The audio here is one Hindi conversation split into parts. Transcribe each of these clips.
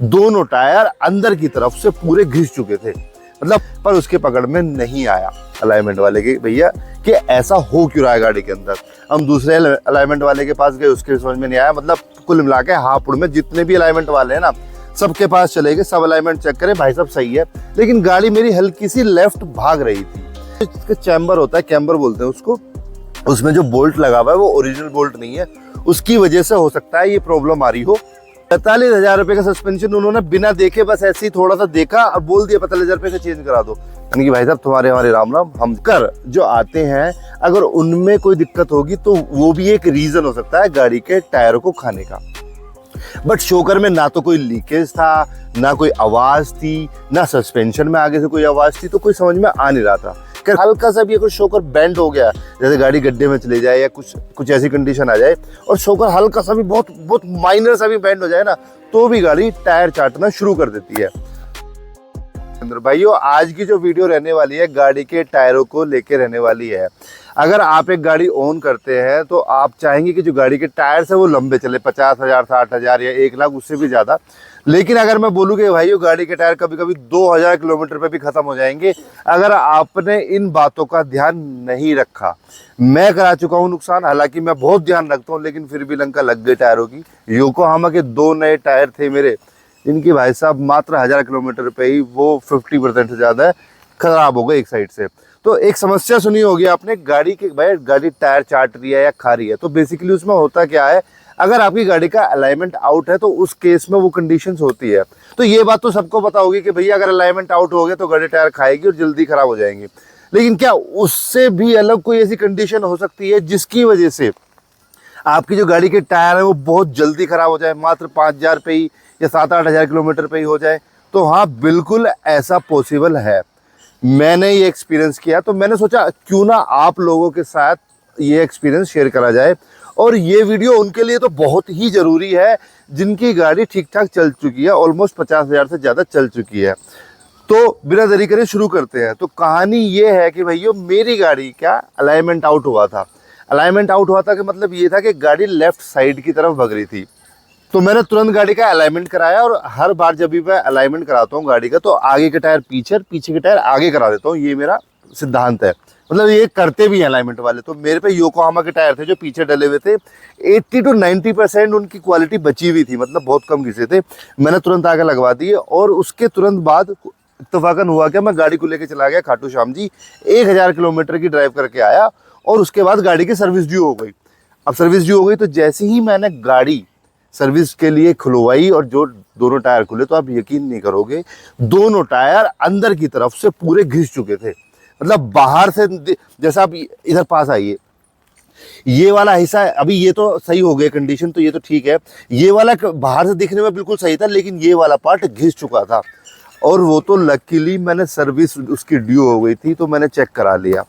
दोनों टायर अंदर की तरफ से पूरे घिस चुके थे, मतलब पर उसके पकड़ में नहीं आया अलाइनमेंट वाले के भैया कि ऐसा हो क्यों रहा है गाड़ी के अंदर। हम दूसरे अलाइनमेंट वाले के पास गए, उसके समझ में नहीं आया। मतलब कुल मिला के हापुड़ में जितने भी अलाइनमेंट वाले हैं ना, सबके पास चले गए, सब अलाइनमेंट चेक करें, भाई सब सही है, लेकिन गाड़ी मेरी हल्की सी लेफ्ट भाग रही थी। इसका चैम्बर होता है, कैम्बर बोलते हैं उसको, उसमें जो बोल्ट लगा हुआ है वो ओरिजिनल बोल्ट नहीं है, उसकी वजह से हो सकता है ये प्रॉब्लम आ रही हो। 45,000 रुपए का सस्पेंशन उन्होंने बिना देखे बस ऐसे ही थोड़ा सा देखा और बोल दिया 45,000 रुपए का चेंज करा दो। यानी कि भाई साहब तुम्हारे हमारे राम राम। हम कर जो आते हैं अगर उनमें कोई दिक्कत होगी तो वो भी एक रीजन हो सकता है गाड़ी के टायरों को खाने का। बट शोकर में ना तो कोई लीकेज था, ना कोई आवाज थी, ना सस्पेंशन में आगे से कोई आवाज थी, तो कोई समझ में आ नहीं रहा था। हल्का सा भी अगर शोकर बेंड हो गया, जैसे गाड़ी गड्ढे में चले जाए या कुछ ऐसी कंडीशन आ जाए और शोकर हल्का सा भी बहुत माइनर सा भी बेंड हो जाए ना, तो भी गाड़ी टायर चाटना शुरू कर देती है। भाइयों आज की जो वीडियो रहने वाली है गाड़ी के टायरों को लेके रहने वाली है। अगर आप एक गाड़ी ओन करते हैं तो आप चाहेंगे कि जो गाड़ी के टायर है वो लंबे चले, 50,000, 60,000 या 1 लाख, उससे भी ज़्यादा। लेकिन अगर मैं बोलूँ कि भाइयों गाड़ी के टायर कभी कभी 2,000 किलोमीटर पे भी ख़त्म हो जाएंगे अगर आपने इन बातों का ध्यान नहीं रखा। मैं करा चुका हूँ नुकसान, हालांकि मैं बहुत ध्यान रखता हूँ, लेकिन फिर भी लंका लग गई टायरों की। योकोहामा के 2 नए टायर थे मेरे, इनकी भाई साहब मात्र 1,000 किलोमीटर पे ही वो 50% से ज़्यादा खराब हो गए एक साइड से। तो एक समस्या सुनी होगी आपने, गाड़ी के भाई गाड़ी टायर चाट रही है या खा रही है, तो बेसिकली उसमें होता क्या है, अगर आपकी गाड़ी का अलाइनमेंट आउट है तो उस केस में वो कंडीशंस होती है। तो ये बात तो सबको पता होगी कि भैया अगर अलाइनमेंट आउट हो गया तो गाड़ी टायर खाएगी और जल्दी खराब हो जाएंगी। लेकिन क्या उससे भी अलग कोई ऐसी कंडीशन हो सकती है जिसकी वजह से आपकी जो गाड़ी के टायर है वो बहुत जल्दी खराब हो जाए, मात्र 5,000 पे ही या 7-8 हज़ार किलोमीटर पे ही हो जाए? तो हाँ, बिल्कुल ऐसा पॉसिबल है। मैंने ये एक्सपीरियंस किया, तो मैंने सोचा क्यों ना आप लोगों के साथ ये एक्सपीरियंस शेयर करा जाए। और ये वीडियो उनके लिए तो बहुत ही ज़रूरी है जिनकी गाड़ी ठीक ठाक चल चुकी है, ऑलमोस्ट 50,000 से ज़्यादा चल चुकी है। तो बिना देरी करे शुरू करते हैं। तो कहानी ये है कि भैया मेरी गाड़ी का अलाइनमेंट आउट हुआ था। अलाइनमेंट आउट हुआ था कि मतलब ये था कि गाड़ी लेफ्ट साइड की तरफ भग रही थी। तो मैंने तुरंत गाड़ी का अलाइनमेंट कराया, और हर बार जब भी मैं अलाइनमेंट कराता हूँ गाड़ी का तो आगे के टायर पीछे और पीछे के टायर आगे करा देता हूँ। ये मेरा सिद्धांत है, मतलब ये करते भी हैं अलाइनमेंट वाले। तो मेरे पे योकोहामा के टायर थे जो पीछे डले हुए थे, 80 to 90% उनकी क्वालिटी बची हुई थी, मतलब बहुत कम घिसे थे। मैंने तुरंत आगे लगवा दिए और उसके तुरंत बाद इत्तेफाकन हुआ क्या, मैं गाड़ी को लेके चला गया खाटू श्याम जी, 1,000 किलोमीटर की ड्राइव करके आया और उसके बाद गाड़ी की सर्विस ड्यू हो गई। अब सर्विस ड्यू हो गई तो जैसे ही मैंने गाड़ी सर्विस के लिए खुलवाई और जो दोनों टायर खुले, तो आप यकीन नहीं करोगे, दोनों टायर अंदर की तरफ से पूरे घिस चुके थे। मतलब बाहर से, जैसा आप इधर पास आइए, ये वाला हिस्सा अभी ये तो सही हो गया कंडीशन, तो ये तो ठीक है। ये वाला बाहर से दिखने में बिल्कुल सही था, लेकिन ये वाला पार्ट घिस चुका था। और वो तो लकीली मैंने सर्विस उसकी ड्यू हो गई थी तो मैंने चेक करा लिया।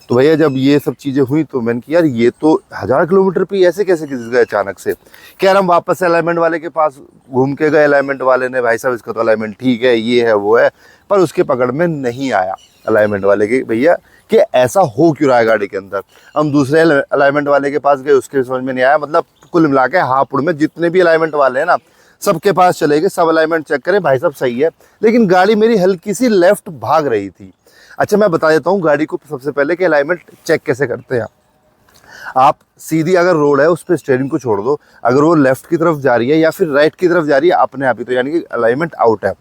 तो भैया जब ये सब चीज़ें हुई तो मैंने किया यार ये तो 1,000 किलोमीटर पे ऐसे कैसे घिस गए अचानक से। खैर हम वापस से अलाइनमेंट वाले के पास घूम के गए। अलाइनमेंट वाले ने, भाई साहब इसका तो अलाइनमेंट ठीक है, ये है वो है, पर उसके पकड़ में नहीं आया अलाइनमेंट वाले के भैया कि ऐसा हो क्यों रहा है गाड़ी के अंदर। हम दूसरे अलाइनमेंट वाले के पास गए, उसके समझ में नहीं आया। मतलब कुल मिला के हापुड़ में जितने भी अलाइनमेंट वाले हैं ना, सबके पास चले गए, सब अलाइनमेंट चेक करें, भाई साहब सही है, लेकिन गाड़ी मेरी हल्की सी लेफ्ट भाग रही थी। अच्छा मैं बता देता हूँ गाड़ी को सबसे पहले कि अलाइनमेंट चेक कैसे करते हैं। आप सीधी अगर रोड है उस पर स्टीयरिंग को छोड़ दो, अगर वो लेफ्ट की तरफ जा रही है या फिर राइट की तरफ जा रही है अपने आप ही, तो यानी कि अलाइनमेंट आउट है।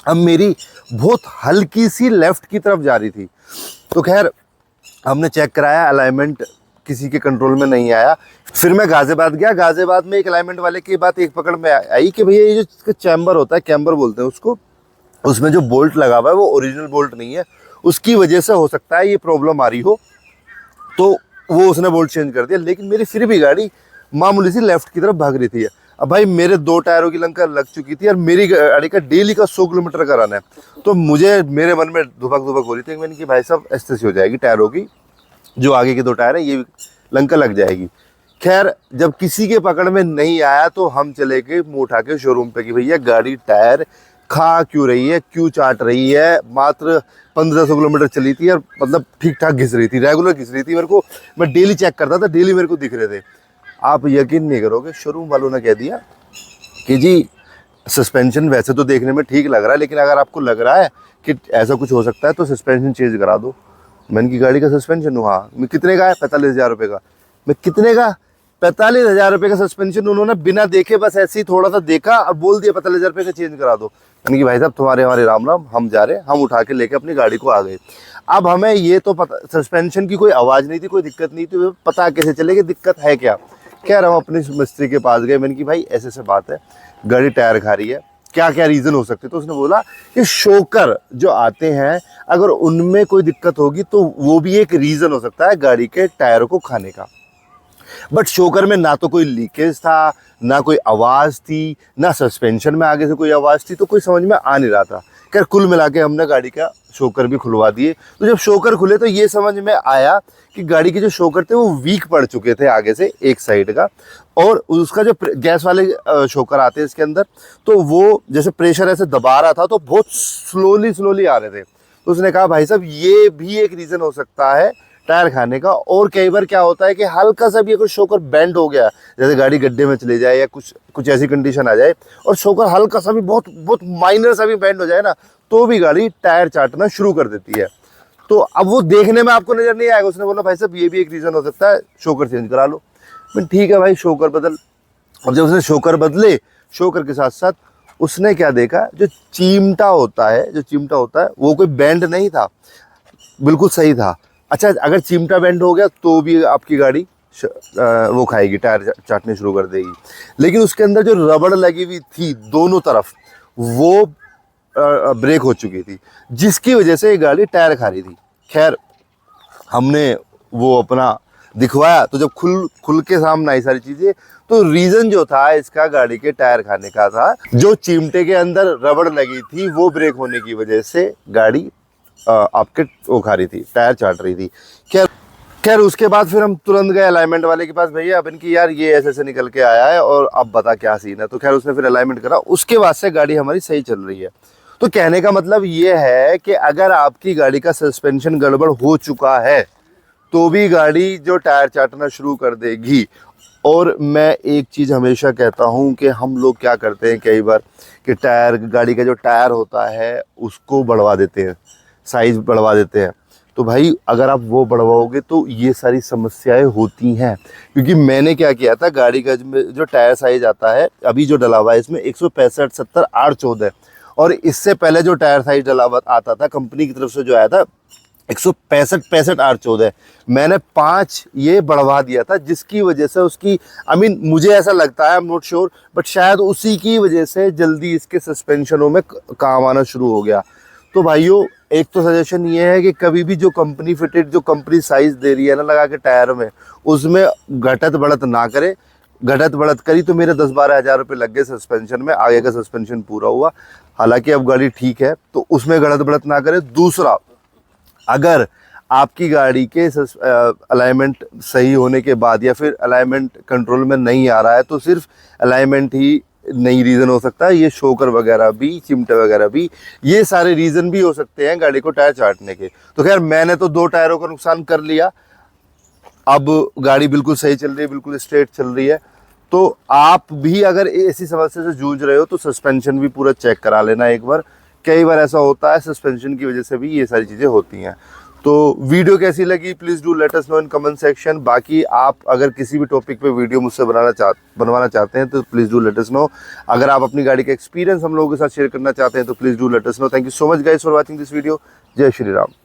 अब मेरी बहुत हल्की सी लेफ्ट की तरफ जा रही थी, तो खैर हमने चेक कराया, अलाइनमेंट किसी के कंट्रोल में नहीं आया। फिर मैं गाजियाबाद गया। गाजियाबाद में एक अलाइनमेंट वाले की बात एक पकड़ में आई कि भैया ये जो चैम्बर होता है, कैम्बर बोलते हैं उसको, उसमें जो बोल्ट लगा हुआ है वो ओरिजिनल बोल्ट नहीं है, उसकी वजह से हो सकता है ये प्रॉब्लम आ रही हो। तो वो उसने बोल्ट चेंज कर दिया, लेकिन मेरी फिर भी गाड़ी मामूली सी लेफ्ट की तरफ भाग रही थी। अब भाई मेरे 2 टायरों की लंका लग चुकी थी और मेरी गाड़ी का डेली का 100 किलोमीटर का रन है, तो मुझे मेरे मन में धुपक धुपक हो रही थी। मैंने कि भाई साहब ऐसे हो जाएगी टायरों की, जो आगे के 2 टायर है ये लंका लग जाएगी। खैर जब किसी के पकड़ में नहीं आया तो हम चले गए मुँह उठा के शोरूम पे कि भैया गाड़ी टायर खा क्यों रही है, क्यों चाट रही है। मात्र 1,500 किलोमीटर चली थी और मतलब ठीक ठाक घिस रही थी, रेगुलर घिस रही थी। मेरे को, मैं डेली चेक करता था, डेली मेरे को दिख रहे थे। आप यकीन नहीं करोगे, शोरूम वालों ने कह दिया कि जी सस्पेंशन वैसे तो देखने में ठीक लग रहा है, लेकिन अगर आपको लग रहा है कि ऐसा कुछ हो सकता है तो सस्पेंशन चेंज करा दो। मैंने की गाड़ी का सस्पेंशन हुआ, मैं कितने का है? 45,000 रुपये का। मैं कितने का? 45,000 रुपये का सस्पेंशन उन्होंने बिना देखे बस ऐसे ही थोड़ा सा देखा और बोल दिया 45,000 रुपये का चेंज करा दो। मैंने कि भाई साहब तुम्हारे हमारे राम राम, हम जा रहे, हम उठा के लेके अपनी गाड़ी को आ गए। अब हमें ये तो पता, सस्पेंशन की कोई आवाज़ नहीं थी, कोई दिक्कत नहीं थी, पता कैसे चले कि दिक्कत है क्या। कह रहा हूँ अपने मिस्त्री के पास गए, मैंने कि भाई ऐसे ऐसे बात है, गाड़ी टायर खा रही है, क्या क्या रीज़न हो सकते। तो उसने बोला कि शोकर जो आते हैं अगर उनमें कोई दिक्कत होगी तो वो भी एक रीज़न हो सकता है गाड़ी के टायर को खाने का। बट शोकर में ना तो कोई लीकेज था, ना कोई आवाज़ थी, ना सस्पेंशन में आगे से कोई आवाज़ थी, तो कोई समझ में आ नहीं रहा था। खैर कुल मिला के हमने गाड़ी का शोकर भी खुलवा दिए। तो जब शोकर खुले तो ये समझ में आया कि गाड़ी के जो शोकर थे वो वीक पड़ चुके थे आगे से एक साइड का, और उसका जो गैस वाले शोकर आते हैं इसके अंदर, तो वो जैसे प्रेशर ऐसे दबा रहा था तो बहुत स्लोली आ रहे थे। तो उसने कहा भाई साहब ये भी एक रीज़न हो सकता है टायर खाने का। और कई बार क्या होता है कि हल्का सा भी अगर शोकर बेंड हो गया, जैसे गाड़ी गड्ढे में चले जाए या कुछ ऐसी कंडीशन आ जाए और शोकर हल्का सा भी बहुत माइनर सा भी बेंड हो जाए ना, तो भी गाड़ी टायर चाटना शुरू कर देती है। तो अब वो देखने में आपको नज़र नहीं आएगा। उसने बोला भाई साहब ये भी एक रीज़न हो सकता है, शोकर चेंज करा लो। मैं ठीक है भाई शोकर बदल। और जब उसने शोकर बदले, शोकर के साथ साथ उसने क्या देखा, जो चिमटा होता है वो कोई बेंड नहीं था, बिल्कुल सही था। अच्छा अगर चिमटा बेंड हो गया तो भी आपकी गाड़ी वो खाएगी, टायर चाटने शुरू कर देगी। लेकिन उसके अंदर जो रबड़ लगी हुई थी दोनों तरफ, वो ब्रेक हो चुकी थी, जिसकी वजह से ये गाड़ी टायर खा रही थी। खैर हमने वो अपना दिखवाया, तो जब खुल के सामने आई सारी चीज़ें, तो रीज़न जो था इसका गाड़ी के टायर खाने का था। जो चिमटे के अंदर रबड़ लगी थी वो ब्रेक होने की वजह से गाड़ी आपके वो खा रही थी, टायर चाट रही थी। खैर उसके बाद फिर हम तुरंत गए अलाइनमेंट वाले के पास, भैया अब इनकी यार ये ऐसे निकल के आया है और अब बता क्या सीन है। तो खैर उसने फिर अलाइनमेंट करा, उसके बाद से गाड़ी हमारी सही चल रही है। तो कहने का मतलब ये है कि अगर आपकी गाड़ी का सस्पेंशन गड़बड़ हो चुका है तो भी गाड़ी जो टायर चाटना शुरू कर देगी। और मैं एक चीज़ हमेशा कहता हूँ कि हम लोग क्या करते हैं कई बार कि टायर, गाड़ी का जो टायर होता है उसको बढ़वा देते हैं, साइज़ बढ़वा देते हैं। तो भाई अगर आप वो बढ़वाओगे तो ये सारी समस्याएं होती हैं। क्योंकि मैंने क्या किया था, गाड़ी का जो टायर साइज आता है अभी जो डला हुआ है इसमें 165 70 814, और इससे पहले जो टायर साइज डला हुआ आता था कंपनी की तरफ से जो आया था 165 65 814, मैंने 5 ये बढ़वा दिया था, जिसकी वजह से उसकी मुझे ऐसा लगता है, I am not sure, but शायद उसी की वजह से जल्दी इसके सस्पेंशनों में काम आना शुरू हो गया। तो भाइयों एक तो सजेशन ये है कि कभी भी जो कंपनी फिटेड, जो कंपनी साइज दे रही है ना लगा के टायर में, उसमें घटत बढ़त ना करे। घटत बढ़त करी तो मेरे 10-12 हज़ार रुपये लग गए सस्पेंशन में, आगे का सस्पेंशन पूरा हुआ। हालांकि अब गाड़ी ठीक है तो उसमें घटत बढ़त ना करे। दूसरा, अगर आपकी गाड़ी के अलाइनमेंट सही होने के बाद या फिर अलाइनमेंट कंट्रोल में नहीं आ रहा है तो सिर्फ अलाइनमेंट ही नहीं रीज़न हो सकता है, ये शोकर वगैरह भी, चिमटे वगैरह भी, ये सारे रीज़न भी हो सकते हैं गाड़ी को टायर चाटने के। तो खैर मैंने तो 2 टायरों का नुकसान कर लिया, अब गाड़ी बिल्कुल सही चल रही है, बिल्कुल स्ट्रेट चल रही है। तो आप भी अगर ऐसी समस्या से जूझ रहे हो तो सस्पेंशन भी पूरा चेक करा लेना एक बार। कई बार ऐसा होता है सस्पेंशन की वजह से भी ये सारी चीज़ें होती हैं। तो वीडियो कैसी लगी please do let us know in comment section. बाकी आप अगर किसी भी टॉपिक पे वीडियो मुझसे बनवाना चाहते हैं तो please do let us know. अगर आप अपनी गाड़ी का एक्सपीरियंस हम लोगों के साथ शेयर करना चाहते हैं तो please do let us know. Thank you so much guys for watching this video. जय श्री राम।